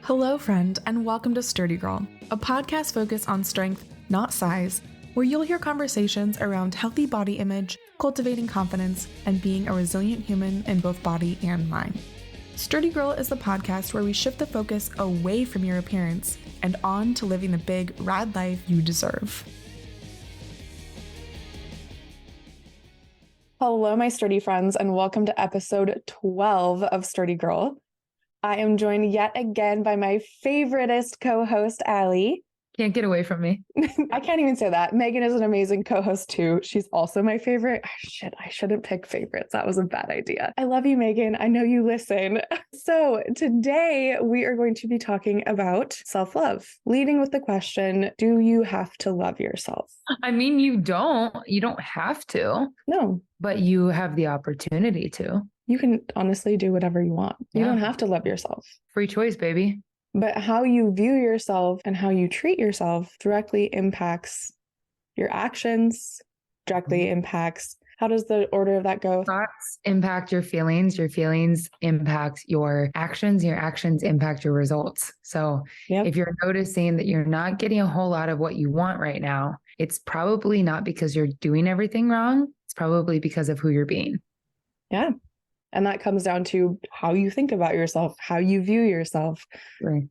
Hello, friend, and welcome to Sturdy Girl, a podcast focused on strength, not size, where you'll hear conversations around healthy body image, cultivating confidence, and being a resilient human in both body and mind. Sturdy Girl is the podcast where we shift the focus away from your appearance and on to living the big, rad life you deserve. Hello, my sturdy friends, and welcome to episode 12 of Sturdy Girl. I am joined yet again by my favoriteest co-host, Allie. Can't get away from me. I can't even say that. Megan is an amazing co-host too. She's also my favorite. I shouldn't pick favorites. That was a bad idea. I love you, Megan. I know you listen. So today we are going to be talking about self-love, leading with the question, do you have to love yourself? I mean, you don't have to. No. But you have the opportunity to. You can honestly do whatever you want. You don't have to love yourself. Free choice, baby. But how you view yourself and how you treat yourself directly impacts your actions, directly impacts, how does the order of that go? Thoughts impact your feelings impact your actions impact your results. So if you're noticing that you're not getting a whole lot of what you want right now, it's probably not because you're doing everything wrong. It's probably because of who you're being. Yeah. And that comes down to how you think about yourself, how you view yourself. Right.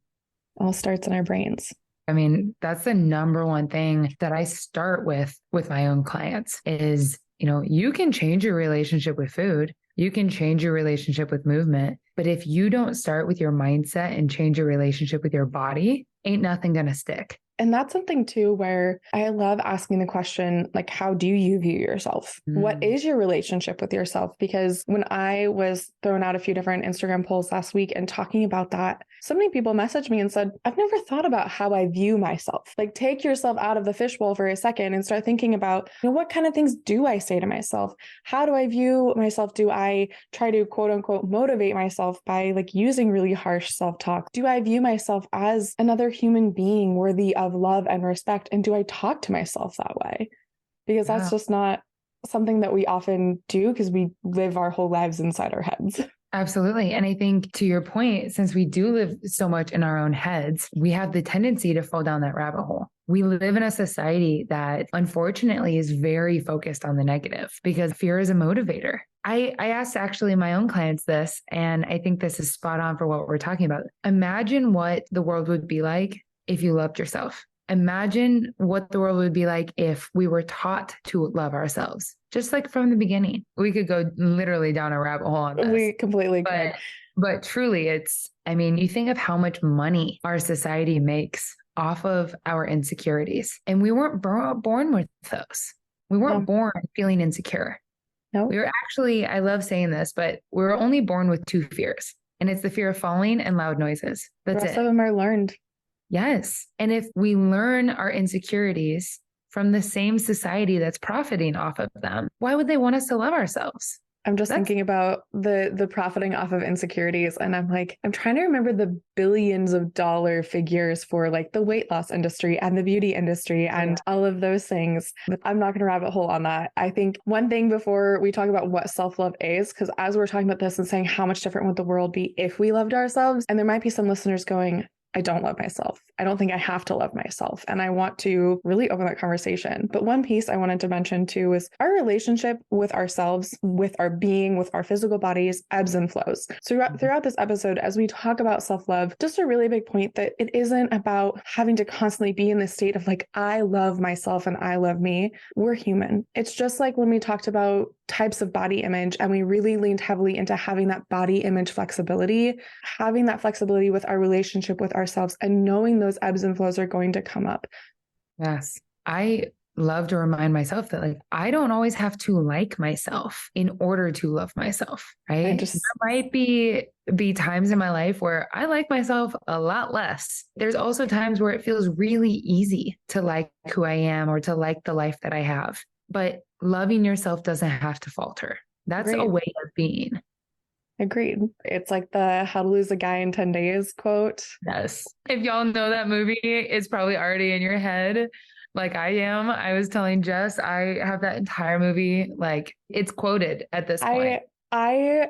All starts in our brains. I mean, that's the number one thing that I start with my own clients is, you can change your relationship with food. You can change your relationship with movement. But if you don't start with your mindset and change your relationship with your body, ain't nothing going to stick. And that's something too, where I love asking the question, like, how do you view yourself? What is your relationship with yourself? Because when I was throwing out a few different Instagram polls last week and talking about that, so many people messaged me and said, I've never thought about how I view myself. Like, take yourself out of the fishbowl for a second and start thinking about, what kind of things do I say to myself? How do I view myself? Do I try to quote unquote motivate myself by using really harsh self-talk? Do I view myself as another human being worthy of love and respect? And do I talk to myself that way? Because that's just not something that we often do because we live our whole lives inside our heads. Absolutely. And I think to your point, since we do live so much in our own heads, we have the tendency to fall down that rabbit hole. We live in a society that unfortunately is very focused on the negative because fear is a motivator. I asked actually my own clients this, and I think this is spot on for what we're talking about. Imagine what the world would be like if you loved yourself. Imagine what the world would be like if we were taught to love ourselves, just like from the beginning. We could go literally down a rabbit hole on this. We completely could. But truly, you think of how much money our society makes off of our insecurities. And we weren't born with those. We weren't born feeling insecure. No. We were actually, I love saying this, but we were only born with two fears. And it's the fear of falling and loud noises. That's it. The rest of them are learned. Yes. And if we learn our insecurities from the same society that's profiting off of them, why would they want us to love ourselves? I'm just thinking about the profiting off of insecurities. And I'm trying to remember the billions of dollar figures for the weight loss industry and the beauty industry and all of those things. But I'm not going to rabbit hole on that. I think one thing before we talk about what self-love is, because as we're talking about this and saying how much different would the world be if we loved ourselves, and there might be some listeners going, I don't love myself. I don't think I have to love myself. And I want to really open that conversation. But one piece I wanted to mention too is our relationship with ourselves, with our being, with our physical bodies, ebbs and flows. So throughout this episode, as we talk about self-love, just a really big point that it isn't about having to constantly be in this state of I love myself and I love me. We're human. It's just like when we talked about types of body image and we really leaned heavily into having that body image flexibility, having that flexibility with our relationship with ourselves and knowing those ebbs and flows are going to come up. Yes. I love to remind myself that I don't always have to like myself in order to love myself, right? There might be times in my life where I like myself a lot less. There's also times where it feels really easy to like who I am or to like the life that I have. But loving yourself doesn't have to falter. That's a way of being. Agreed. It's like the How to Lose a Guy in 10 Days quote. Yes. If y'all know that movie, it's probably already in your head. Like I am. I was telling Jess, I have that entire movie. It's quoted at this point. I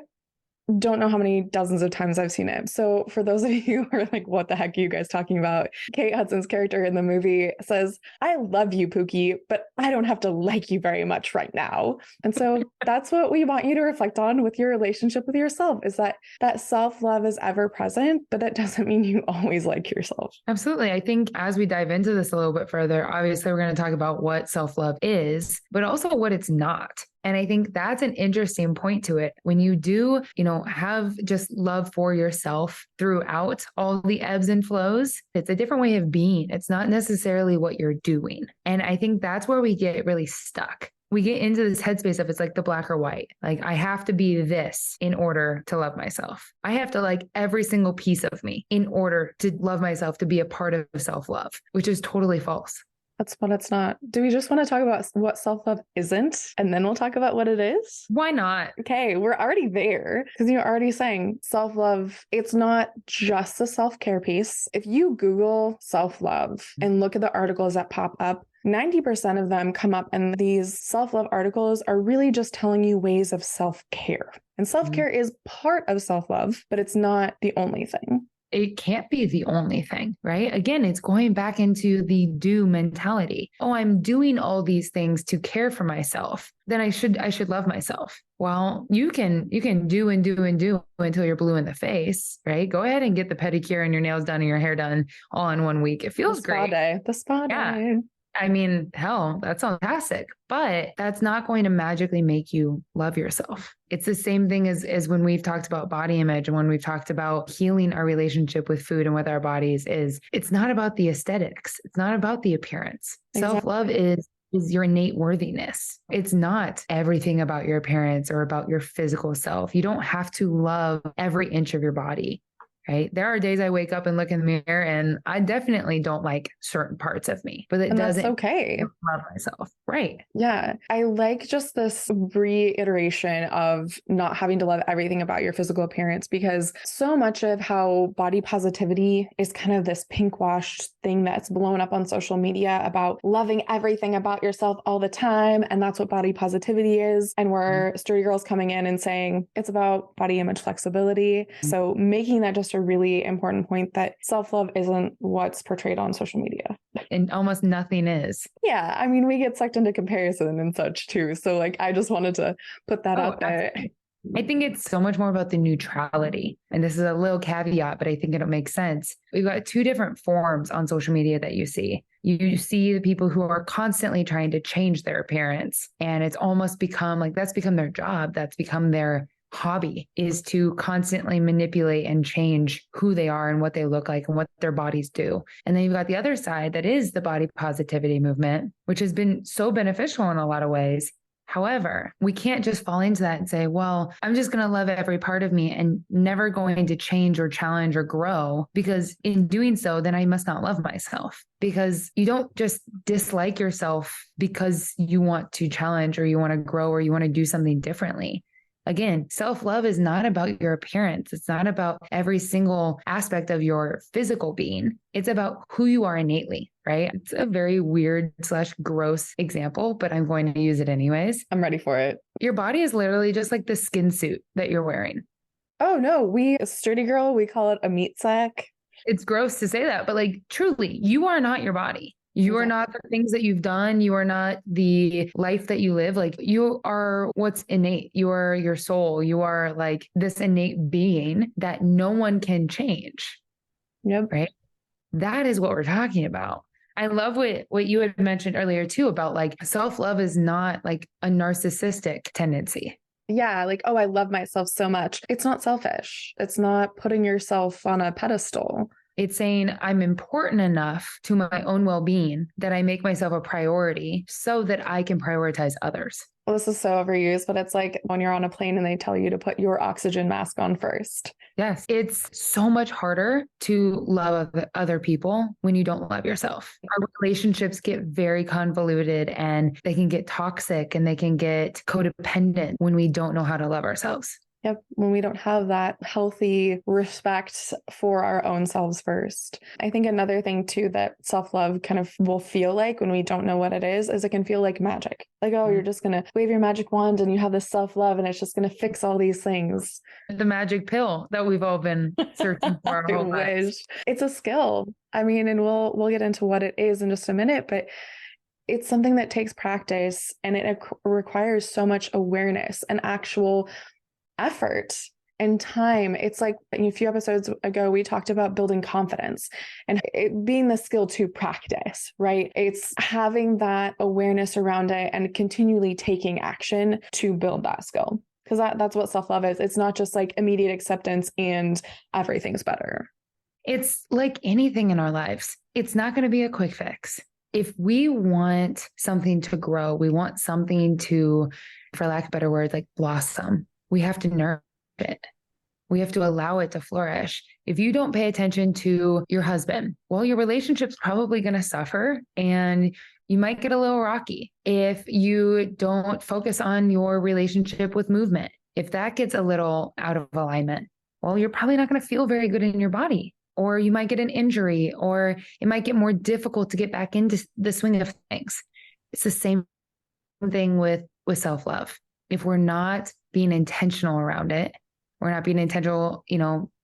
don't know how many dozens of times I've seen it. So for those of you who are like, what the heck are you guys talking about? Kate Hudson's character in the movie says, I love you, Pookie, but I don't have to like you very much right now. And so that's what we want you to reflect on with your relationship with yourself, is that self-love is ever present, but that doesn't mean you always like yourself. Absolutely. I think as we dive into this a little bit further, obviously we're going to talk about what self-love is, but also what it's not. And I think that's an interesting point to it. When you do, have just love for yourself throughout all the ebbs and flows, it's a different way of being. It's not necessarily what you're doing. And I think that's where we get really stuck. We get into this headspace of it's like the black or white. Like, I have to be this in order to love myself. I have to like every single piece of me in order to love myself, to be a part of self-love, which is totally false. That's what it's not. Do we just want to talk about what self-love isn't, and then we'll talk about what it is? Why not? Okay, we're already there, because you're already saying self-love, it's not just the self-care piece. If you Google self-love and look at the articles that pop up, 90% of them come up, and these self-love articles are really just telling you ways of self-care. And self-care is part of self-love, but it's not the only thing. It can't be the only thing, right? Again, it's going back into the do mentality. Oh, I'm doing all these things to care for myself. Then I should love myself. Well, you can do and do and do until you're blue in the face, right? Go ahead and get the pedicure and your nails done and your hair done all in 1 week. It feels great. The spa day. I mean, hell, that's fantastic, but that's not going to magically make you love yourself. It's the same thing as when we've talked about body image and when we've talked about healing our relationship with food and with our bodies. It's not about the aesthetics. It's not about the appearance. Exactly. Self-love is your innate worthiness. It's not everything about your appearance or about your physical self. You don't have to love every inch of your body. Right. There are days I wake up and look in the mirror and I definitely don't like certain parts of me, but that's okay. Love myself. Right. Yeah. I like just this reiteration of not having to love everything about your physical appearance, because so much of how body positivity is kind of this pink washed thing that's blown up on social media about loving everything about yourself all the time. And that's what body positivity is. And we're sturdy girls coming in and saying it's about body image flexibility. So making that just a really important point, that self-love isn't what's portrayed on social media. And almost nothing is. Yeah. I mean, we get sucked into comparison and such too. So like, I just wanted to put that out there. I think it's so much more about the neutrality. And this is a little caveat, but I think it'll make sense. We've got two different forms on social media that you see. You see the people who are constantly trying to change their appearance. And it's almost become like, that's become their job. That's become their hobby, is to constantly manipulate and change who they are and what they look like and what their bodies do. And then you've got the other side that is the body positivity movement, which has been so beneficial in a lot of ways. However, we can't just fall into that and say, well, I'm just going to love every part of me and never going to change or challenge or grow, because in doing so, then I must not love myself. Because you don't just dislike yourself because you want to challenge or you want to grow or you want to do something differently. Again, self-love is not about your appearance. It's not about every single aspect of your physical being. It's about who you are innately, right? It's a very weird / gross example, but I'm going to use it anyways. I'm ready for it. Your body is literally just like the skin suit that you're wearing. Oh no, a sturdy girl, we call it a meat sack. It's gross to say that, but like truly, you are not your body. You are not the things that you've done. You are not the life that you live. Like, you are what's innate. You are your soul. You are like this innate being that no one can change. Yep. Right. That is what we're talking about. I love what you had mentioned earlier too, about like self-love is not like a narcissistic tendency. Yeah. Like, oh, I love myself so much. It's not selfish. It's not putting yourself on a pedestal. It's saying I'm important enough to my own well-being that I make myself a priority so that I can prioritize others. Well, this is so overused, but it's like when you're on a plane and they tell you to put your oxygen mask on first. Yes. It's so much harder to love other people when you don't love yourself. Our relationships get very convoluted and they can get toxic and they can get codependent when we don't know how to love ourselves. Yep. When we don't have that healthy respect for our own selves first. I think another thing too that self-love kind of will feel like when we don't know what it is it can feel like magic. Like, oh, you're just going to wave your magic wand and you have this self-love and it's just going to fix all these things. The magic pill that we've all been searching for our whole lives. It's a skill. I mean, and we'll get into what it is in just a minute, but it's something that takes practice and it requires so much awareness and actual effort and time. It's like a few episodes ago, we talked about building confidence and it being the skill to practice, right? It's having that awareness around it and continually taking action to build that skill. Because that's what self-love is. It's not just like immediate acceptance and everything's better. It's like anything in our lives. It's not going to be a quick fix. If we want something to grow, we want something to, for lack of a better word, like blossom, we have to nurture it. We have to allow it to flourish. If you don't pay attention to your husband, well, your relationship's probably going to suffer and you might get a little rocky. If you don't focus on your relationship with movement, if that gets a little out of alignment, well, you're probably not going to feel very good in your body, or you might get an injury, or it might get more difficult to get back into the swing of things. It's the same thing with self-love. If we're not being intentional around it, we're not being intentional,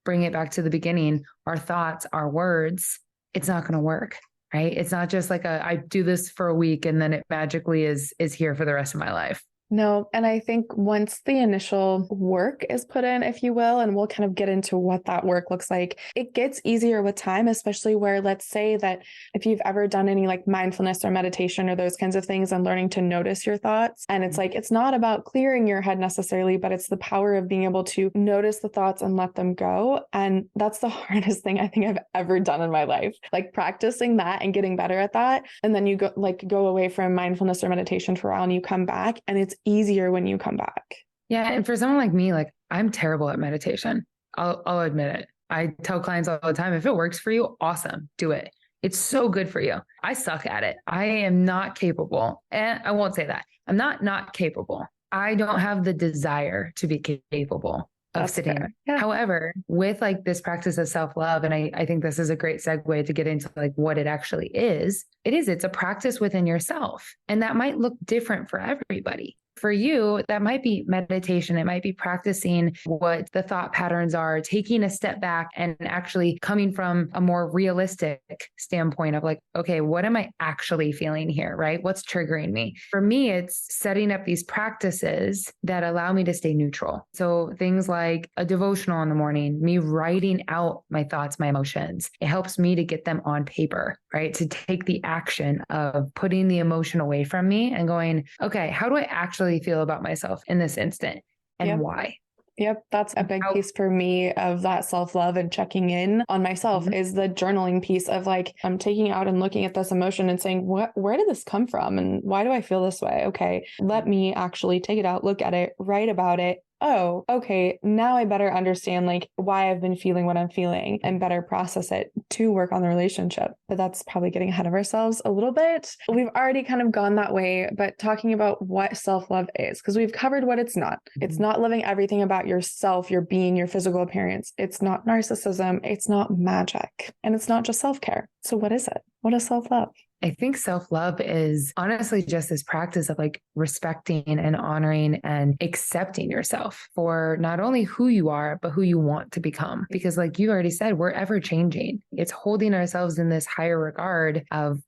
bring it back to the beginning, our thoughts, our words, it's not going to work, right? It's not just like I do this for a week and then it magically is here for the rest of my life. No. And I think once the initial work is put in, if you will, and we'll kind of get into what that work looks like, it gets easier with time, especially where, let's say that if you've ever done any like mindfulness or meditation or those kinds of things and learning to notice your thoughts. And it's like, it's not about clearing your head necessarily, but it's the power of being able to notice the thoughts and let them go. And that's the hardest thing I think I've ever done in my life, like practicing that and getting better at that. And then you go away from mindfulness or meditation for a while and you come back and it's easier when you come back. Yeah. And for someone like me, like I'm terrible at meditation. I'll admit it. I tell clients all the time, if it works for you, awesome, do it. It's so good for you. I suck at it. I am not capable. And I won't say that. I'm not capable. I don't have the desire to be capable of sitting. Yeah. However, with like this practice of self-love, and I think this is a great segue to get into like what it actually is. It's a practice within yourself. And that might look different for everybody. For you, that might be meditation. It might be practicing what the thought patterns are, taking a step back and actually coming from a more realistic standpoint of like, okay, what am I actually feeling here, right? What's triggering me? For me, it's setting up these practices that allow me to stay neutral. So things like a devotional in the morning, me writing out my thoughts, my emotions. It helps me to get them on paper, right? To take the action of putting the emotion away from me and going, okay, how do I actually feel about myself in this instant and why? Yep. That's a big piece for me of that self-love and checking in on myself is the journaling piece of like, I'm taking out and looking at this emotion and saying, where did this come from? And why do I feel this way? Okay. Let me actually take it out, look at it, write about it. Oh, okay. Now I better understand like why I've been feeling what I'm feeling and better process it to work on the relationship. But that's probably getting ahead of ourselves a little bit. We've already kind of gone that way, but talking about what self-love is, because we've covered what it's not. It's not living everything about yourself, your being, your physical appearance. It's not narcissism. It's not magic. And it's not just self-care. So what is it? What is self-love? I think self-love is honestly just this practice of like respecting and honoring and accepting yourself for not only who you are, but who you want to become. Because like you already said, we're ever changing. It's holding ourselves in this higher regard of,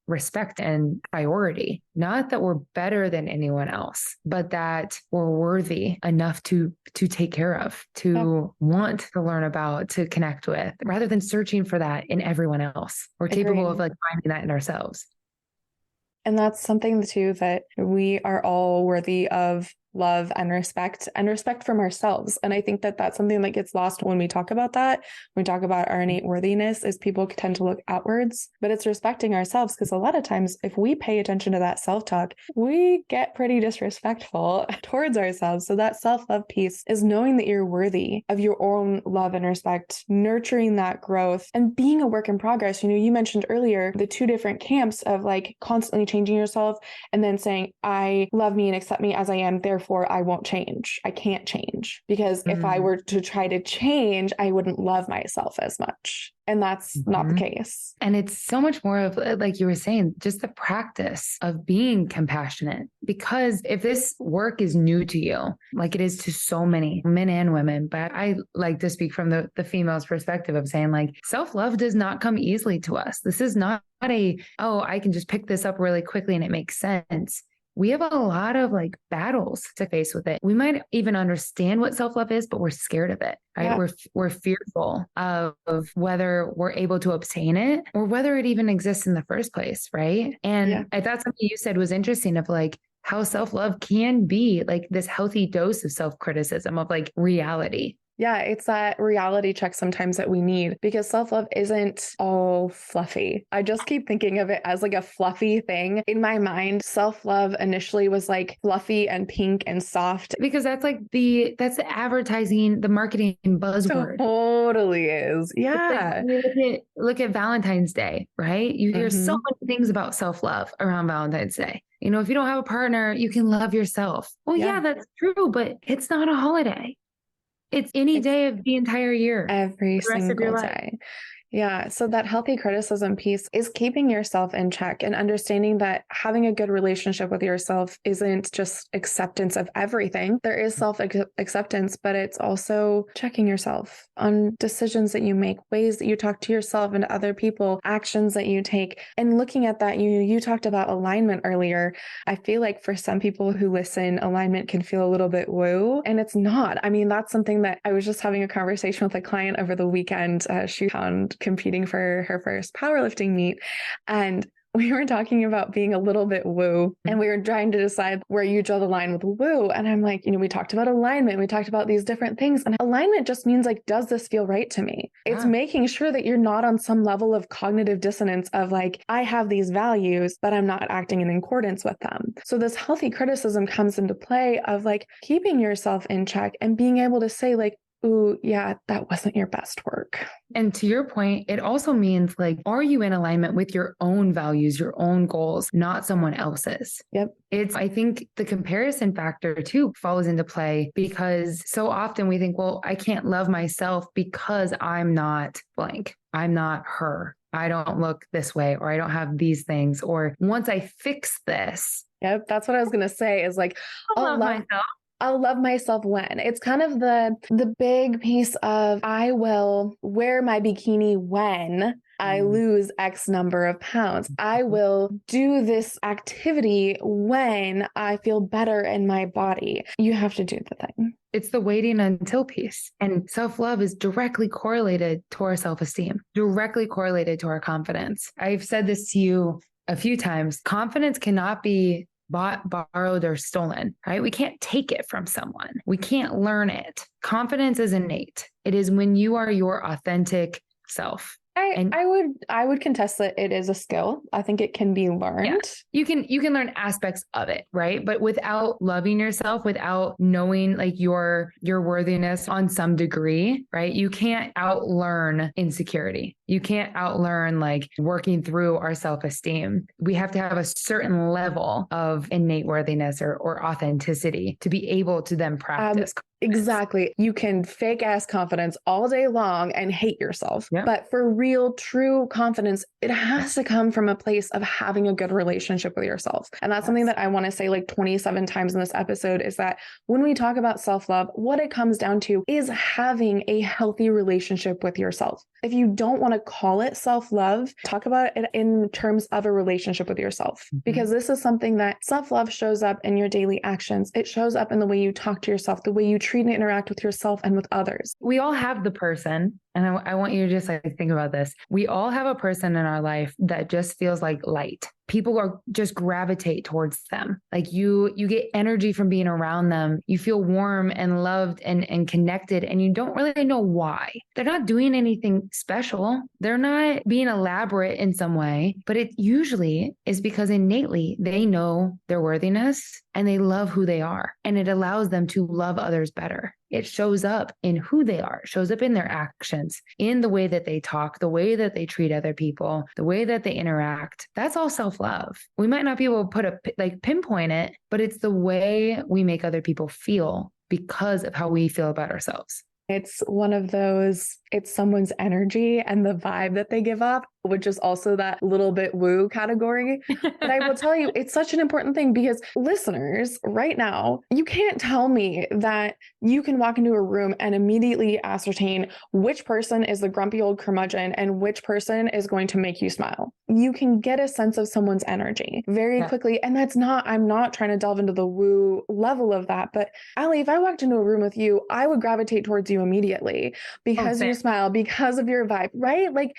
respect and priority. Not that we're better than anyone else, but that we're worthy enough to take care of, to want to learn about, to connect with, rather than searching for that in everyone else. We're capable of like finding that in ourselves. And that's something too that we are all worthy of love and respect from ourselves. And I think that that's something that gets lost when we talk about that. When we talk about our innate worthiness is people tend to look outwards, but it's respecting ourselves. Because a lot of times if we pay attention to that self-talk, we get pretty disrespectful towards ourselves. So that self-love piece is knowing that you're worthy of your own love and respect, nurturing that growth and being a work in progress. You mentioned earlier the two different camps of like constantly changing yourself and then saying, I love me and accept me as I am, therefore therefore I won't change. I can't change because if I Mm. were to try to change, I wouldn't love myself as much. And that's not the case. And it's so much more of, like you were saying, just the practice of being compassionate. Because if this work is new to you, like it is to so many men and women, but I like to speak from the female's perspective of saying like self-love does not come easily to us. This is not oh, I can just pick this up really quickly and it makes sense. We have a lot of like battles to face with it. We might even understand what self-love is, but we're scared of it, right? Yeah. We're fearful of whether we're able to obtain it or whether it even exists in the first place, right? And I thought something you said was interesting of like how self-love can be like this healthy dose of self-criticism of like reality. Yeah, it's that reality check sometimes that we need because self-love isn't all fluffy. I just keep thinking of it as like a fluffy thing. In my mind, self-love initially was like fluffy and pink and soft. Because that's like that's the advertising, the marketing buzzword. Totally is. Yeah. Look at Valentine's Day, right? You hear so many things about self-love around Valentine's Day. You know, if you don't have a partner, you can love yourself. Well, yeah, that's true, but it's not a holiday. It's any day of the entire year. Every single day. Yeah. So that healthy criticism piece is keeping yourself in check and understanding that having a good relationship with yourself isn't just acceptance of everything. There is self-acceptance, but it's also checking yourself on decisions that you make, ways that you talk to yourself and to other people, actions that you take. And looking at that, you talked about alignment earlier. I feel like for some people who listen, alignment can feel a little bit woo, and it's not. I mean, that's something that I was just having a conversation with a client over the weekend. She found competing for her first powerlifting meet. And we were talking about being a little bit woo, and we were trying to decide where you draw the line with woo. And I'm like, we talked about alignment. We talked about these different things. And alignment just means like, does this feel right to me? It's making sure that you're not on some level of cognitive dissonance of like, I have these values, but I'm not acting in accordance with them. So this healthy criticism comes into play of like keeping yourself in check and being able to say like, ooh, yeah, that wasn't your best work. And to your point, it also means like, are you in alignment with your own values, your own goals, not someone else's? Yep. I think the comparison factor too falls into play because so often we think, well, I can't love myself because I'm not blank. I'm not her. I don't look this way, or I don't have these things. Or once I fix this. Yep. That's what I was going to say is like, I'll love myself. I'll love myself when. It's kind of the big piece of I will wear my bikini when I lose X number of pounds. I will do this activity when I feel better in my body. You have to do the thing. It's the waiting until piece. And self-love is directly correlated to our self-esteem, directly correlated to our confidence. I've said this to you a few times. Confidence cannot be bought, borrowed, or stolen, right? We can't take it from someone. We can't learn it. Confidence is innate. It is when you are your authentic self. I would contest that it is a skill. I think it can be learned. Yeah. You can learn aspects of it, right? But without loving yourself, without knowing like your worthiness on some degree, right? You can't outlearn insecurity. You can't outlearn like working through our self-esteem. We have to have a certain level of innate worthiness or authenticity to be able to then practice. Exactly. You can fake ass confidence all day long and hate yourself. Yeah. But for real, true confidence, it has to come from a place of having a good relationship with yourself. And that's something that I want to say like 27 times in this episode is that when we talk about self-love, what it comes down to is having a healthy relationship with yourself. If you don't want to call it self-love, talk about it in terms of a relationship with yourself, because this is something that self-love shows up in your daily actions. It shows up in the way you talk to yourself, the way you treat and interact with yourself and with others. We all have the person, and I want you to just like think about this. We all have a person in our life that just feels like light. People are just gravitate towards them. Like you get energy from being around them. You feel warm and loved and connected, and you don't really know why. They're not doing anything special. They're not being elaborate in some way, but it usually is because innately they know their worthiness and they love who they are, and it allows them to love others better. it shows up in who they are, shows up in their actions, in the way that they talk, the way that they treat other people, the way that they interact. That's all self-love. We might not be able to pinpoint it, but it's the way we make other people feel because of how we feel about ourselves. It's one of those, it's someone's energy and the vibe that they give off, which is also that little bit woo category. But I will tell you, it's such an important thing because listeners, right now, you can't tell me that you can walk into a room and immediately ascertain which person is the grumpy old curmudgeon and which person is going to make you smile. You can get a sense of someone's energy very quickly. And that's not, I'm not trying to delve into the woo level of that. But Allie, if I walked into a room with you, I would gravitate towards you immediately because you smile, because of your vibe, right? Like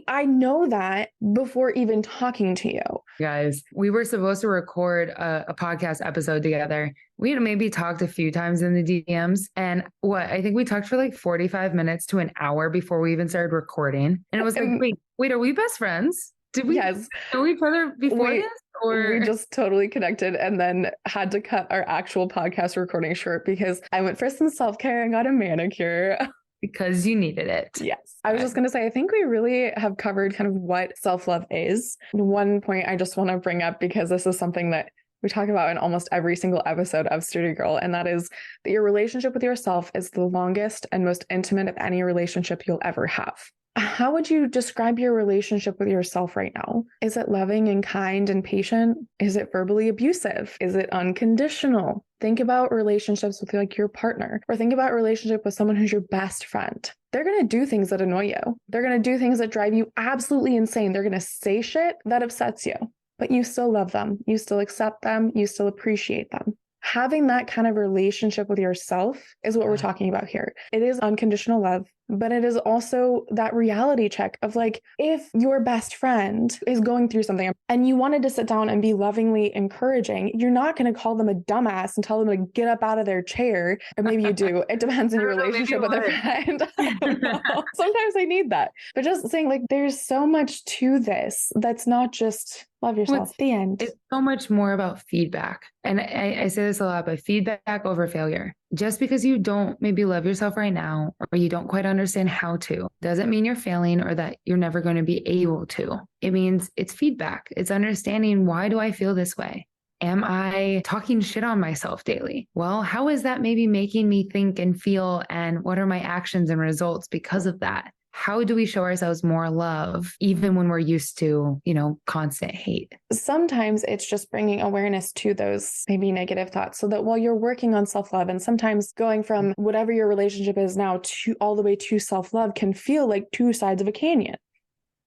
I know that before even talking to you. Guys, we were supposed to record a podcast episode together. We had maybe talked a few times in the DMs, and I think we talked for like 45 minutes to an hour before we even started recording. And it was like, wait, are we best friends? Did we know each other before this? Or we just totally connected and then had to cut our actual podcast recording short because I went for some self-care and got a manicure. Because you needed it. Yes. I was just going to say, I think we really have covered kind of what self-love is. One point I just want to bring up, because this is something that we talk about in almost every single episode of Studio Girl, and that is that your relationship with yourself is the longest and most intimate of any relationship you'll ever have. How would you describe your relationship with yourself right now? Is it loving and kind and patient? Is it verbally abusive? Is it unconditional? Think about relationships with like your partner, or think about a relationship with someone who's your best friend. They're going to do things that annoy you. They're going to do things that drive you absolutely insane. They're going to say shit that upsets you, but you still love them. You still accept them. You still appreciate them. Having that kind of relationship with yourself is what we're talking about here. It is unconditional love, but it is also that reality check of like, if your best friend is going through something and you wanted to sit down and be lovingly encouraging, you're not going to call them a dumbass and tell them to get up out of their chair. Or maybe you do. It depends on your relationship with their friend. I don't know. Sometimes I need that. But just saying, like, there's so much to this that's not just love yourself. The end. It's so much more about feedback. And I say this a lot, but feedback over failure. Just because you don't maybe love yourself right now, or you don't quite understand how to, doesn't mean you're failing or that you're never going to be able to. It means it's feedback. It's understanding, why do I feel this way? Am I talking shit on myself daily? Well, how is that maybe making me think and feel? And what are my actions and results because of that? How do we show ourselves more love, even when we're used to, constant hate? Sometimes it's just bringing awareness to those maybe negative thoughts, so that while you're working on self-love, and sometimes going from whatever your relationship is now to all the way to self-love can feel like two sides of a canyon.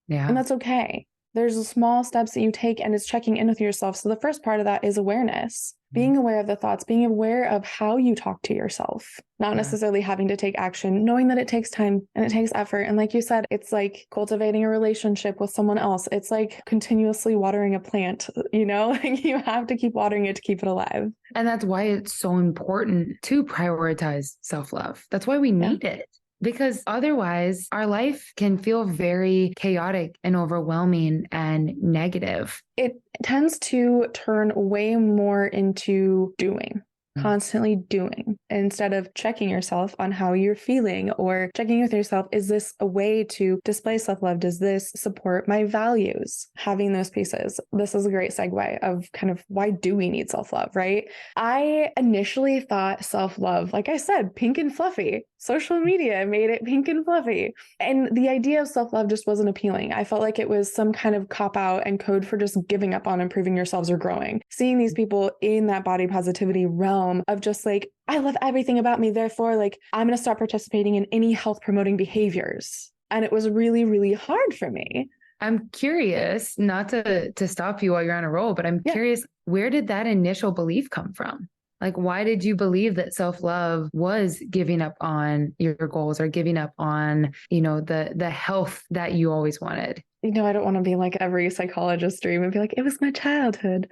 Yeah. And that's okay. There's small steps that you take, and it's checking in with yourself. So the first part of that is awareness, being aware of the thoughts, being aware of how you talk to yourself, not necessarily having to take action, knowing that it takes time and it takes effort. And like you said, it's like cultivating a relationship with someone else. It's like continuously watering a plant, like you have to keep watering it to keep it alive. And that's why it's so important to prioritize self-love. That's why we need it. Because otherwise, our life can feel very chaotic and overwhelming and negative. It tends to turn way more into doing. Constantly doing, instead of checking yourself on how you're feeling, or checking with yourself, is this a way to display self-love? Does this support my values? Having those pieces. This is a great segue of kind of, why do we need self-love, right? I initially thought self-love, like I said, pink and fluffy. Social media made it pink and fluffy. And the idea of self-love just wasn't appealing. I felt like it was some kind of cop-out and code for just giving up on improving yourselves or growing. Seeing these people in that body positivity realm of just like, I love everything about me, therefore, like, I'm going to start participating in any health promoting behaviors. And it was really, really hard for me. I'm curious, not to stop you while you're on a roll, but I'm curious, where did that initial belief come from? Like, why did you believe that self-love was giving up on your goals, or giving up on, the health that you always wanted? I don't want to be like every psychologist's dream and be like, it was my childhood.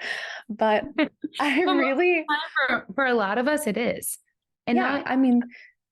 But I really... For a lot of us, it is. And not,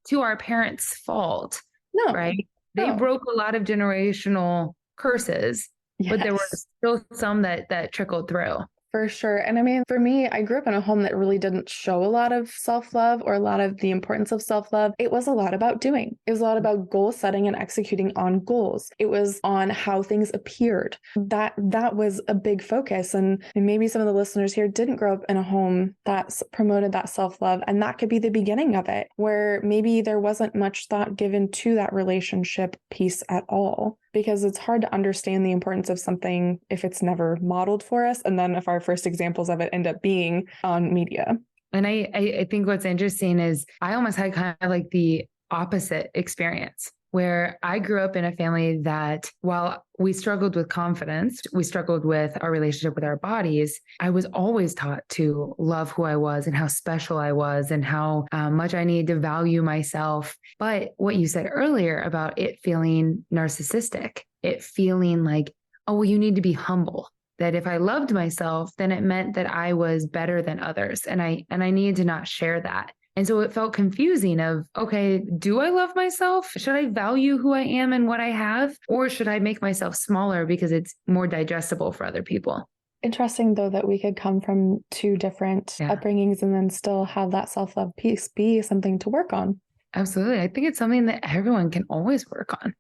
to our parents' fault. No. Right? They broke a lot of generational curses, but there were still some that trickled through. For sure. And I mean, for me, I grew up in a home that really didn't show a lot of self-love or a lot of the importance of self-love. It was a lot about doing. It was a lot about goal setting and executing on goals. It was on how things appeared. That was a big focus. And maybe some of the listeners here didn't grow up in a home that promoted that self-love. And that could be the beginning of it, where maybe there wasn't much thought given to that relationship piece at all. Because it's hard to understand the importance of something if it's never modeled for us. And then if our first examples of it end up being on media. And I think what's interesting is I almost had kind of like the opposite experience, where I grew up in a family that while we struggled with confidence, we struggled with our relationship with our bodies, I was always taught to love who I was and how special I was and how much I needed to value myself. But what you said earlier about it feeling narcissistic, it feeling like, oh, well, you need to be humble. That if I loved myself, then it meant that I was better than others. And I needed to not share that. And so it felt confusing of, okay, do I love myself? Should I value who I am and what I have? Or should I make myself smaller because it's more digestible for other people? Interesting, though, that we could come from two different upbringings and then still have that self-love piece be something to work on. Absolutely. I think it's something that everyone can always work on.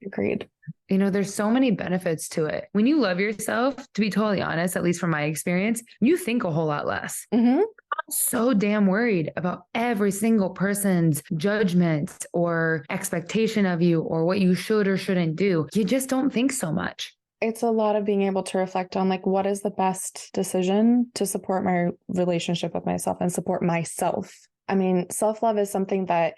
Agreed. You know, there's so many benefits to it. When you love yourself, to be totally honest, at least from my experience, you think a whole lot less. Mm-hmm. I'm so damn worried about every single person's judgment or expectation of you or what you should or shouldn't do. You just don't think so much. It's a lot of being able to reflect on like, what is the best decision to support my relationship with myself and support myself? I mean, self-love is something that,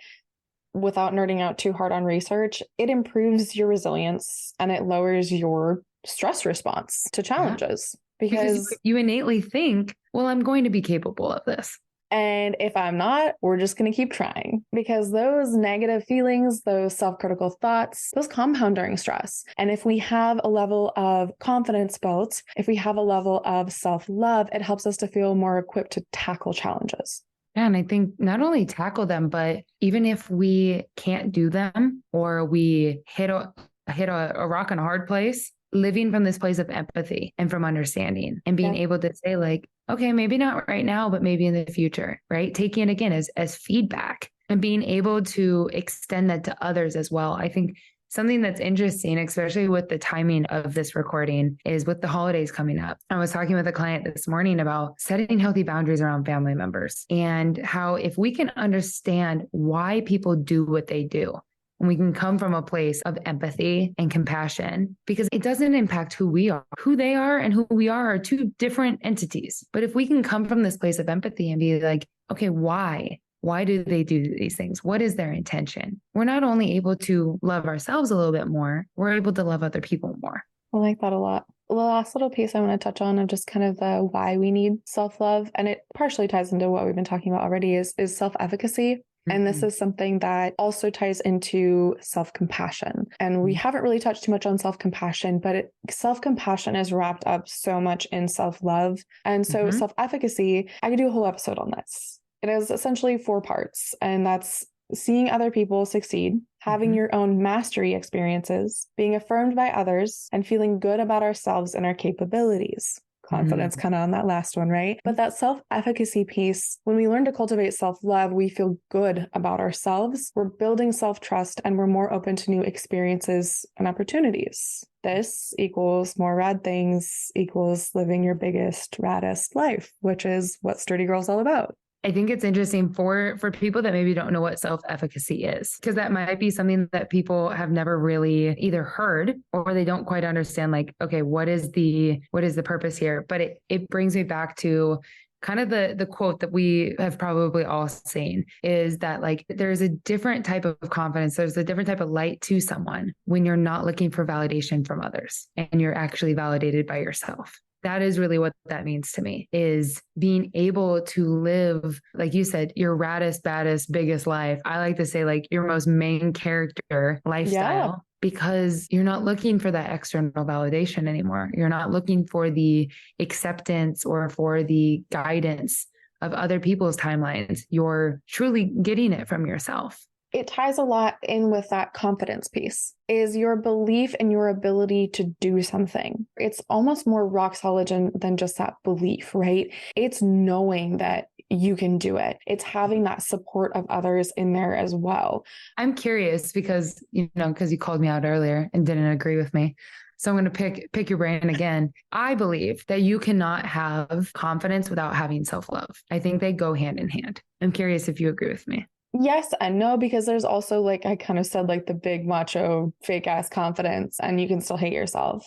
without nerding out too hard on research, it improves your resilience and it lowers your stress response to challenges. Because you innately think, well, I'm going to be capable of this. And if I'm not, we're just going to keep trying, because those negative feelings, those self-critical thoughts, those compound during stress. And if we have a level of confidence built, if we have a level of self-love, it helps us to feel more equipped to tackle challenges. Yeah, and I think not only tackle them, but even if we can't do them or we hit a rock in a hard place, living from this place of empathy and from understanding and being able to say like, okay, maybe not right now, but maybe in the future, right? Taking it again as feedback and being able to extend that to others as well. I think something that's interesting, especially with the timing of this recording, is with the holidays coming up. I was talking with a client this morning about setting healthy boundaries around family members and how if we can understand why people do what they do, and we can come from a place of empathy and compassion, because it doesn't impact who we are. Who they are and who we are two different entities. But if we can come from this place of empathy and be like, okay, why? Why do they do these things? What is their intention? We're not only able to love ourselves a little bit more, we're able to love other people more. I like that a lot. The last little piece I want to touch on of just kind of the why we need self-love, and it partially ties into what we've been talking about already, is self-efficacy. Mm-hmm. And this is something that also ties into self-compassion. And we haven't really touched too much on self-compassion, but self-compassion is wrapped up so much in self-love. And so self-efficacy, I could do a whole episode on this. It is essentially 4 parts, and that's seeing other people succeed, having your own mastery experiences, being affirmed by others, and feeling good about ourselves and our capabilities. Confidence kind of on that last one, right? But that self-efficacy piece, when we learn to cultivate self-love, we feel good about ourselves. We're building self-trust and we're more open to new experiences and opportunities. This equals more rad things equals living your biggest, raddest life, which is what Sturdy Girl's all about. I think it's interesting for people that maybe don't know what self-efficacy is, because that might be something that people have never really either heard or they don't quite understand, like, okay, what is the purpose here? But it brings me back to kind of the quote that we have probably all seen, is that like there's a different type of confidence. There's a different type of light to someone when you're not looking for validation from others and you're actually validated by yourself. That is really what that means to me, is being able to live, like you said, your raddest, baddest, biggest life. I like to say like your most main character lifestyle, because you're not looking for that external validation anymore. You're not looking for the acceptance or for the guidance of other people's timelines. You're truly getting it from yourself. it ties a lot in with that confidence piece, is your belief in your ability to do something. It's almost more rock solid than just that belief, right? It's knowing that you can do it. It's having that support of others in there as well. I'm curious because, because you called me out earlier and didn't agree with me. So I'm going to pick your brain again. I believe that you cannot have confidence without having self-love. I think they go hand in hand. I'm curious if you agree with me. Yes and no, because there's also, like I kind of said, like the big macho fake ass confidence, and you can still hate yourself.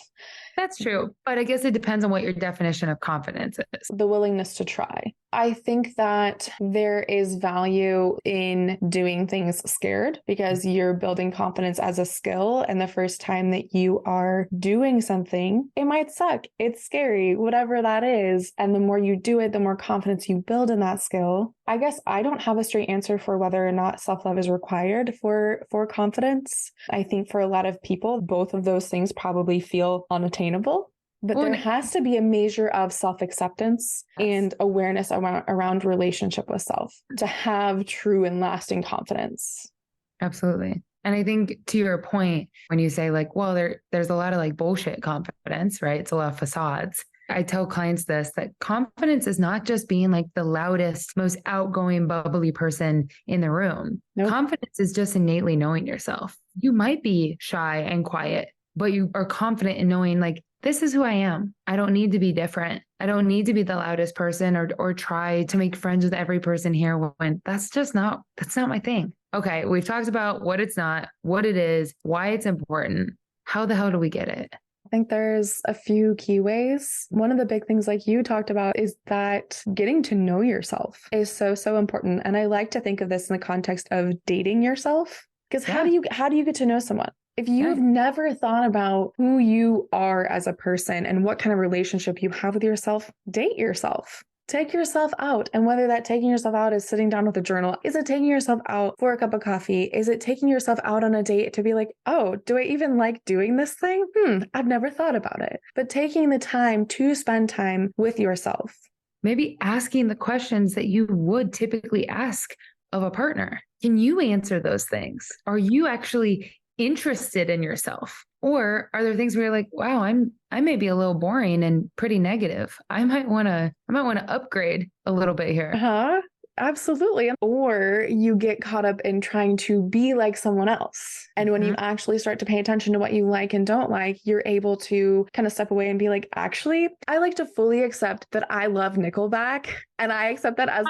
That's true. But I guess it depends on what your definition of confidence is. The willingness to try. I think that there is value in doing things scared because you're building confidence as a skill. And the first time that you are doing something, it might suck. It's scary, whatever that is. And the more you do it, the more confidence you build in that skill. I guess I don't have a straight answer for whether or not self-love is required for confidence. I think for a lot of people, both of those things probably feel unattainable. But there has to be a measure of self-acceptance and awareness around relationship with self to have true and lasting confidence. Absolutely. And I think to your point, when you say like, well, there's a lot of like bullshit confidence, right? It's a lot of facades. I tell clients this, that confidence is not just being like the loudest, most outgoing, bubbly person in the room. Nope. Confidence is just innately knowing yourself. You might be shy and quiet, but you are confident in knowing like, this is who I am. I don't need to be different. I don't need to be the loudest person or try to make friends with every person here when that's not my thing. Okay, we've talked about what it's not, what it is, why it's important. How the hell do we get it? I think there's a few key ways. One of the big things like you talked about is that getting to know yourself is so, so important. And I like to think of this in the context of dating yourself. Because how do you get to know someone? If you've never thought about who you are as a person and what kind of relationship you have with yourself, date yourself. Take yourself out. And whether that taking yourself out is sitting down with a journal, is it taking yourself out for a cup of coffee? Is it taking yourself out on a date to be like, oh, do I even like doing this thing? I've never thought about it. But taking the time to spend time with yourself. Maybe asking the questions that you would typically ask of a partner. Can you answer those things? Are you actually interested in yourself? Or are there things where you're like, wow, I may be a little boring and pretty negative. I might want to upgrade a little bit here. Absolutely. Or you get caught up in trying to be like someone else. And when you actually start to pay attention to what you like and don't like, you're able to kind of step away and be like, actually, I like to fully accept that I love Nickelback. And I accept that as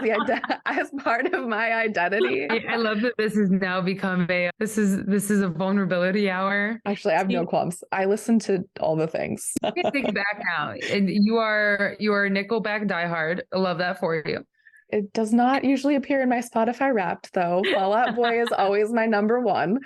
as part of my identity. I love that this has now become this is a vulnerability hour. Actually, I have no qualms. I listen to all the things. You can take it back now. And you are Nickelback diehard. I love that for you. It does not usually appear in my Spotify Wrapped, though. Fall Out Boy is always my number one.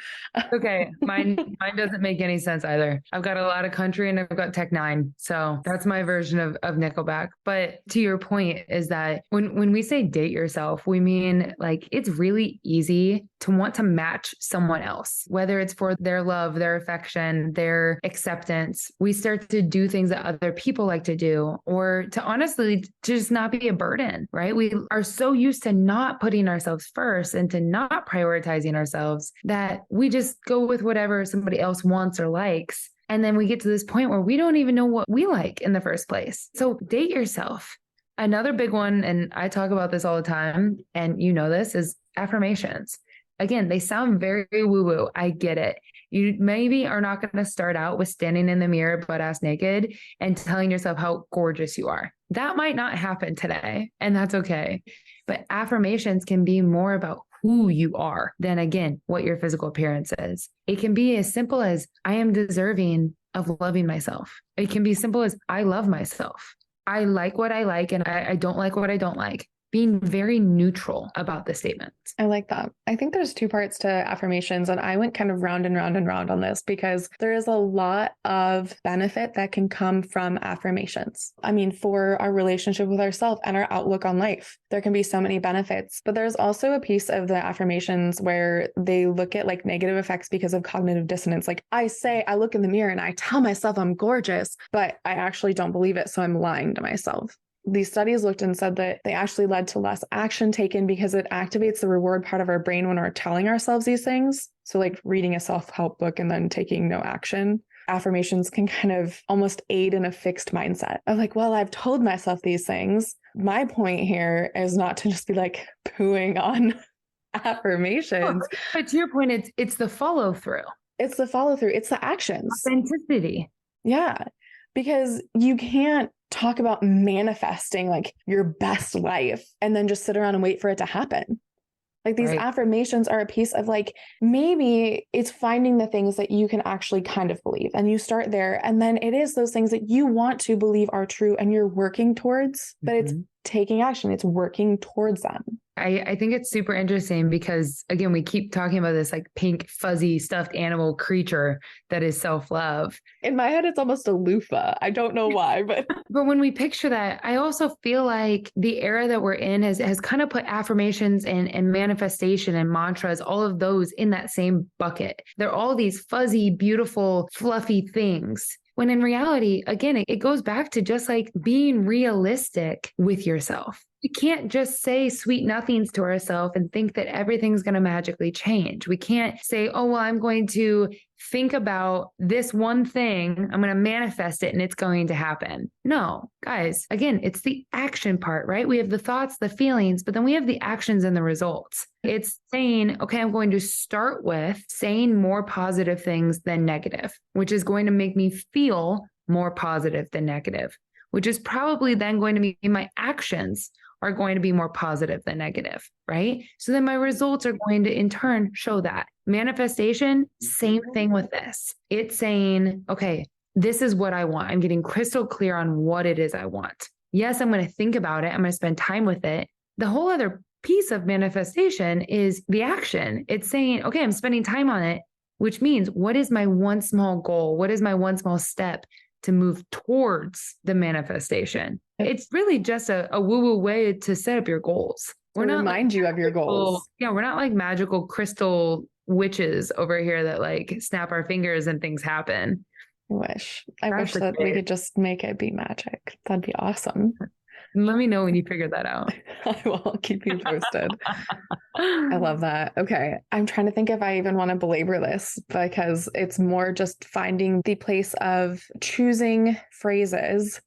Okay. Mine doesn't make any sense either. I've got a lot of country and I've got Tech Nine. So that's my version of Nickelback. But to your point is that when we say date yourself, we mean like it's really easy to want to match someone else, whether it's for their love, their affection, their acceptance. We start to do things that other people like to do, or to honestly just not be a burden, right? We are so used to not putting ourselves first and to not prioritizing ourselves that we just go with whatever somebody else wants or likes. And then we get to this point where we don't even know what we like in the first place. So date yourself. Another big one, and I talk about this all the time, and you know this, is affirmations. Again, they sound very woo-woo. I get it. You maybe are not going to start out with standing in the mirror butt-ass naked and telling yourself how gorgeous you are. That might not happen today, and that's okay. But affirmations can be more about who you are than, again, what your physical appearance is. It can be as simple as, I am deserving of loving myself. It can be simple as, I love myself. I like what I like, and I don't like what I don't like. Being very neutral about the statement. I like that. I think there's two parts to affirmations, and I went kind of round and round and round on this because there is a lot of benefit that can come from affirmations. I mean, for our relationship with ourselves and our outlook on life, there can be so many benefits, but there's also a piece of the affirmations where they look at like negative effects because of cognitive dissonance. Like I look in the mirror and I tell myself I'm gorgeous, but I actually don't believe it. So I'm lying to myself. these studies looked and said that they actually led to less action taken because it activates the reward part of our brain when we're telling ourselves these things. So like reading a self-help book and then taking no action. Affirmations can kind of almost aid in a fixed mindset of like, well, I've told myself these things. My point here is not to just be like pooing on affirmations. But to your point, it's the follow through. It's the follow through. It's the actions. Authenticity. Yeah. Because you can't talk about manifesting like your best life and then just sit around and wait for it to happen. Like these affirmations are a piece of like, maybe it's finding the things that you can actually kind of believe. And you start there. And then it is those things that you want to believe are true and you're working towards, but it's taking action. It's working towards them. I think it's super interesting because, again, we keep talking about this like pink, fuzzy, stuffed animal creature that is self-love. In my head, it's almost a loofah. I don't know why, but but when we picture that, I also feel like the era that we're in has kind of put affirmations and manifestation and mantras, all of those in that same bucket. They're all these fuzzy, beautiful, fluffy things. When in reality, again, it goes back to just like being realistic with yourself. We can't just say sweet nothings to ourselves and think that everything's going to magically change. We can't say, oh, well, I'm going to think about this one thing. I'm going to manifest it and it's going to happen. No, guys, again, it's the action part, right? We have the thoughts, the feelings, but then we have the actions and the results. It's saying, okay, I'm going to start with saying more positive things than negative, which is going to make me feel more positive than negative, which is probably then going to be my actions are going to be more positive than negative, right? So then my results are going to in turn show that. Manifestation, same thing with this. It's saying, okay, this is what I want. I'm getting crystal clear on what it is I want. Yes, I'm going to think about it. I'm going to spend time with it. The whole other piece of manifestation is the action. It's saying, okay, I'm spending time on it, which means what is my one small goal? What is my one small step to move towards the manifestation? It's really just a woo-woo way to set up your goals. We're not remind you of your goals. Yeah, we're not like magical crystal witches over here that like snap our fingers and things happen. I wish that we could just make it be magic. That'd be awesome. Let me know when you figure that out. I will keep you posted. I love that. Okay. I'm trying to think if I even want to belabor this because it's more just finding the place of choosing phrases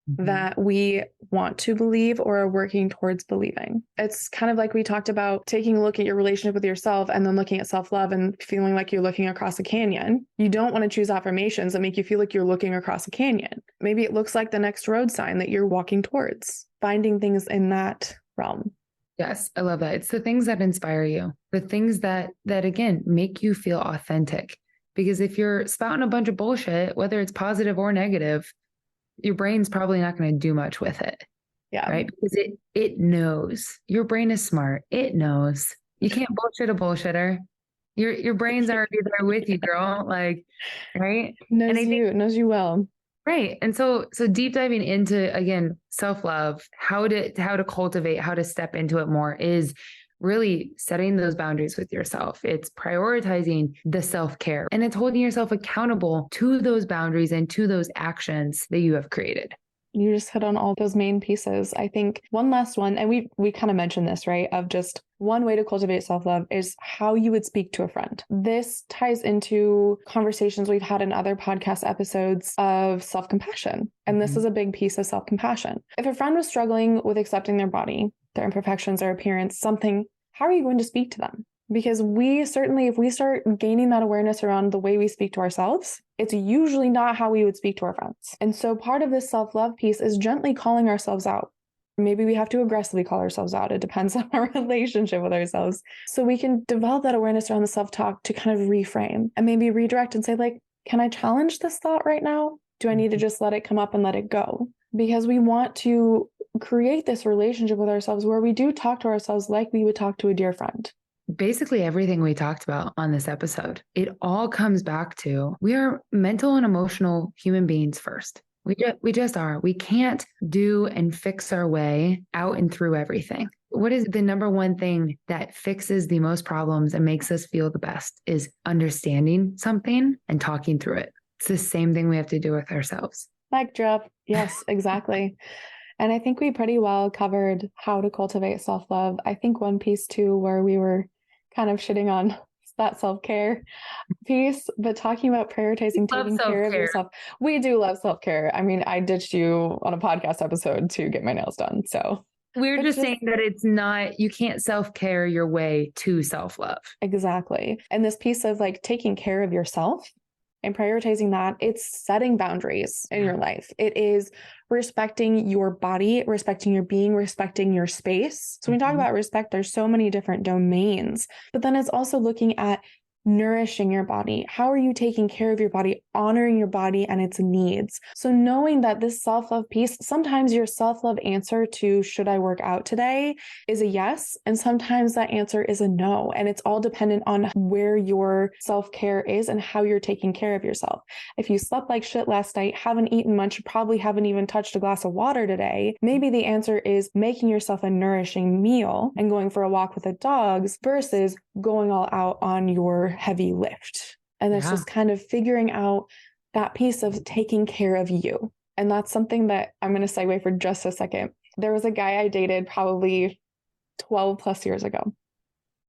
that we want to believe or are working towards believing. It's kind of like we talked about taking a look at your relationship with yourself and then looking at self-love and feeling like you're looking across a canyon. You don't want to choose affirmations that make you feel like you're looking across a canyon. Maybe it looks like the next road sign that you're walking towards, finding things in that realm. Yes, I love that. It's the things that inspire you, the things that again, make you feel authentic. Because if you're spouting a bunch of bullshit, whether it's positive or negative, your brain's probably not going to do much with it. Yeah. Right. Because it knows. Your brain is smart. It knows. You can't bullshit a bullshitter. Your brain's already there with you, girl. Like, right. Knows you well. Right. And so deep diving into, again, self-love, how to cultivate, how to step into it more is really setting those boundaries with yourself. It's prioritizing the self-care and it's holding yourself accountable to those boundaries and to those actions that you have created. You just hit on all those main pieces. I think one last one, and we kind of mentioned this, right? Of just one way to cultivate self-love is how you would speak to a friend. This ties into conversations we've had in other podcast episodes of self-compassion. And this is a big piece of self-compassion. If a friend was struggling with accepting their body, their imperfections, their appearance, something, how are you going to speak to them? Because we certainly, if we start gaining that awareness around the way we speak to ourselves, it's usually not how we would speak to our friends. And so part of this self-love piece is gently calling ourselves out. Maybe we have to aggressively call ourselves out. It depends on our relationship with ourselves. So we can develop that awareness around the self-talk to kind of reframe and maybe redirect and say, like, can I challenge this thought right now? Do I need to just let it come up and let it go? Because we want to create this relationship with ourselves where we do talk to ourselves like we would talk to a dear friend. Basically everything we talked about on this episode, it all comes back to we are mental and emotional human beings first. We just are. We can't do and fix our way out and through everything. What is the number one thing that fixes the most problems and makes us feel the best is understanding something and talking through it. It's the same thing we have to do with ourselves. Mic drop. Yes, exactly. And I think we pretty well covered how to cultivate self-love. I think one piece too, where we were kind of shitting on that self-care piece, but talking about prioritizing taking care of yourself. We do love self-care. I mean, I ditched you on a podcast episode to get my nails done. So we're just saying that it's not, you can't self-care your way to self-love. Exactly. And this piece of like taking care of yourself and prioritizing that, it's setting boundaries in your life. It is respecting your body, respecting your being, respecting your space. So when we talk about respect, there's so many different domains, but then it's also looking at nourishing your body. How are you taking care of your body, honoring your body and its needs? So knowing that this self-love piece, sometimes your self-love answer to should I work out today is a yes. And sometimes that answer is a no. And it's all dependent on where your self-care is and how you're taking care of yourself. If you slept like shit last night, haven't eaten much, probably haven't even touched a glass of water today, maybe the answer is making yourself a nourishing meal and going for a walk with the dogs versus going all out on your heavy lift. And it's just kind of figuring out that piece of taking care of you. And that's something that I'm going to segue for just a second. There was a guy I dated probably 12 plus years ago.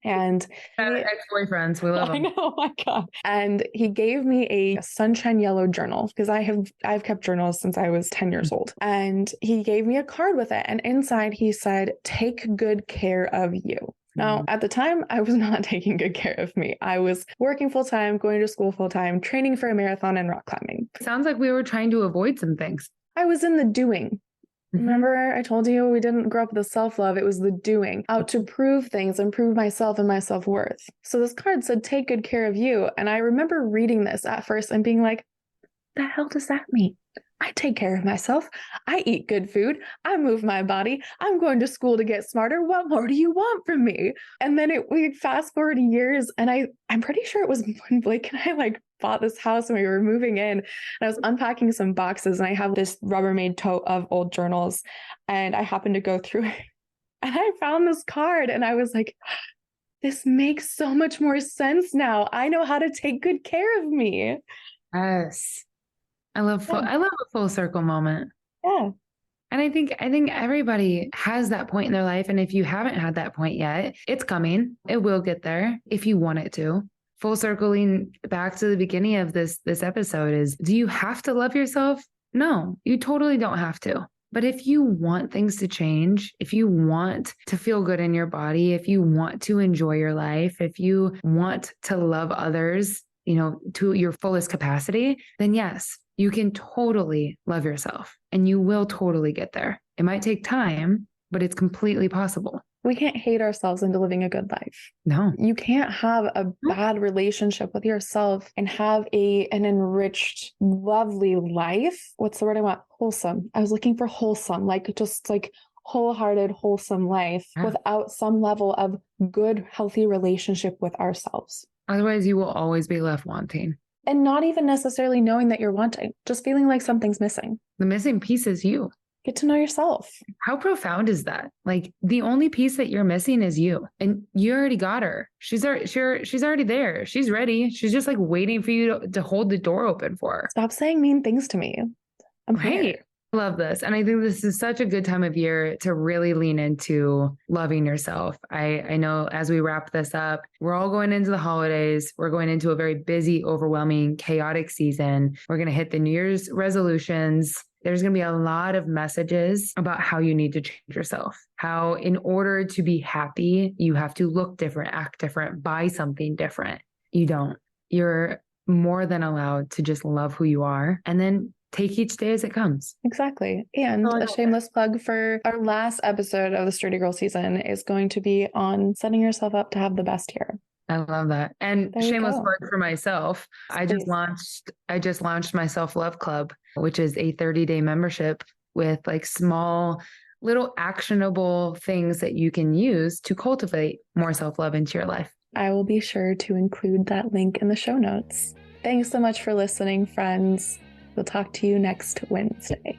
And ex-boyfriends, we love them. I know, oh my God. And he gave me a sunshine yellow journal because I've kept journals since I was 10 years old. And he gave me a card with it. And inside he said, take good care of you. Now, at the time, I was not taking good care of me. I was working full-time, going to school full-time, training for a marathon and rock climbing. Sounds like we were trying to avoid some things. I was in the doing. Remember, I told you we didn't grow up with the self-love. It was the doing, out to prove things and prove myself and my self-worth. So this card said, take good care of you. And I remember reading this at first and being like, the hell does that mean? I take care of myself. I eat good food. I move my body. I'm going to school to get smarter. What more do you want from me? And then we fast forward years, and I'm pretty sure it was when Blake and I bought this house and we were moving in, and I was unpacking some boxes, and I have this Rubbermaid tote of old journals, and I happened to go through it, and I found this card, and I was like, this makes so much more sense now. I know how to take good care of me. Yes. I love a full circle moment. Yeah. And I think everybody has that point in their life. And if you haven't had that point yet, it's coming. It will get there if you want it to. Full circling back to the beginning of this episode is, do you have to love yourself? No, you totally don't have to. But if you want things to change, if you want to feel good in your body, if you want to enjoy your life, if you want to love others, to your fullest capacity, then yes, you can totally love yourself and you will totally get there. It might take time, but it's completely possible. We can't hate ourselves into living a good life. No. You can't have a bad relationship with yourself and have an enriched, lovely life. What's the word I want? Wholesome. I was looking for wholesome, just wholehearted, wholesome life without some level of good, healthy relationship with ourselves. Otherwise, you will always be left wanting. And not even necessarily knowing that you're wanting, just feeling like something's missing. The missing piece is you. Get to know yourself. How profound is that? The only piece that you're missing is you. And you already got her. She's already there. She's ready. She's just waiting for you to hold the door open for her. Stop saying mean things to me. I'm here. I love this. And I think this is such a good time of year to really lean into loving yourself. I know as we wrap this up, we're all going into the holidays. We're going into a very busy, overwhelming, chaotic season. We're going to hit the New Year's resolutions. There's going to be a lot of messages about how you need to change yourself, how in order to be happy, you have to look different, act different, buy something different. You don't. You're more than allowed to just love who you are and then take each day as it comes. Exactly. And a shameless plug for our last episode of the Sturdy Girl season is going to be on setting yourself up to have the best year. I love that. And shameless plug for myself. I just launched my self-love club, which is a 30-day membership with small little actionable things that you can use to cultivate more self-love into your life. I will be sure to include that link in the show notes. Thanks so much for listening, friends. We'll talk to you next Wednesday.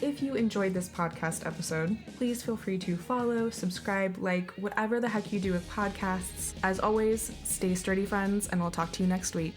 If you enjoyed this podcast episode, please feel free to follow, subscribe, whatever the heck you do with podcasts. As always, stay sturdy, friends, and we'll talk to you next week.